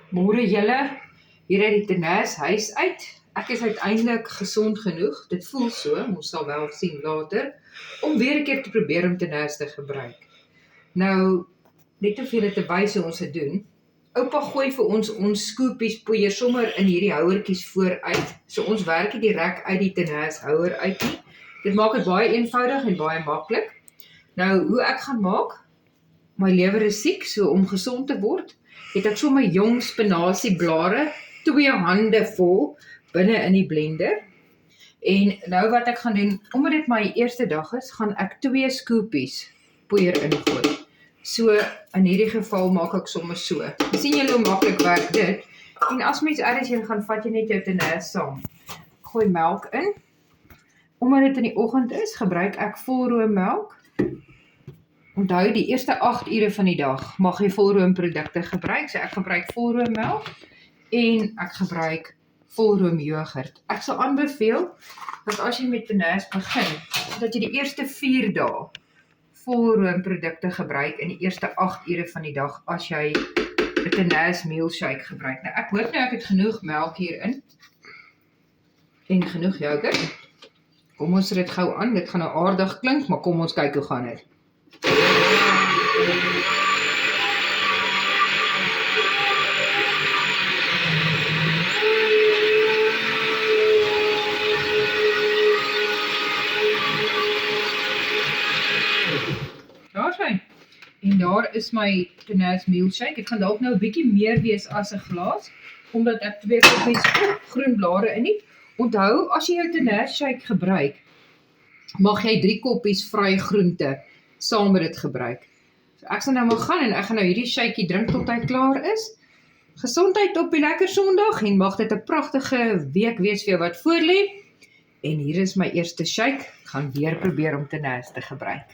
Môre julle, hier uit die Tenace huis uit. Ek is uiteindelik gesond genoeg, dit voel so, ons sal wel sien later, om weer 'n keer te probeer om Tenace te gebruik. Nou, net om vir julle te wys hoe ons dit doen. Oupa gooi vir ons skoopies poeier sommer in hierdie houertjies vooruit. So ons werk nie direk uit die Tenace houer uit nie. Dit maak dit baie eenvoudig en baie maklik. Nou, hoe ek gaan maak? My lewer is siek, so om gesond te word, het ek sommer jong spinasieblare, 2 hande vol, binne in die blender. En nou wat ek gaan doen, omdat dit my eerste dag is, gaan ek 2 skoopies poeier ingooi. So, in hierdie geval maak ek sommer so. Sien julle hoe maklik werk dit? En as mens elders heen gaan, vat jy net jou Tenace saam. Gooi melk in. Omdat dit in die oggend is, gebruik ek volroommelk. Onthou, die eerste 8 ure van die dag mag jy volroomprodukte gebruik. So ek gebruik volroommelk en ek gebruik volroomjogurt. Ek sal aanbeveel dat as jy met Tenace begin, dat jy die eerste 4 dae volroomprodukte gebruik in die eerste 8 ure van die dag as jy 'n Tenace milkshake gebruik. Nou ek hoop nou ek het genoeg melk hierin en genoeg jogurt. Kom ons sit dit gou aan. Dit gaan nou aardig klink, maar kom ons kyk hoe gaan dit. Daar sy. En daar is my Tenace milkshake. Dit gaan dalk nou 'n bietjie meer wees as 'n glas, omdat ek 2 koppies groen blare in het. Onthou, as jy jou Tenace shake gebruik, mag jy 3 koppies vrye groente saam met dit gebruik. So ek sal nou maar gaan en ek gaan nou hierdie shakeie drink tot hy klaar is. Gesondheid op die lekker Sondag en mag dit 'n pragtige week wees vir jou wat voorlê. En hier is my eerste shake. Ek gaan weer probeer om Tenace te gebruik.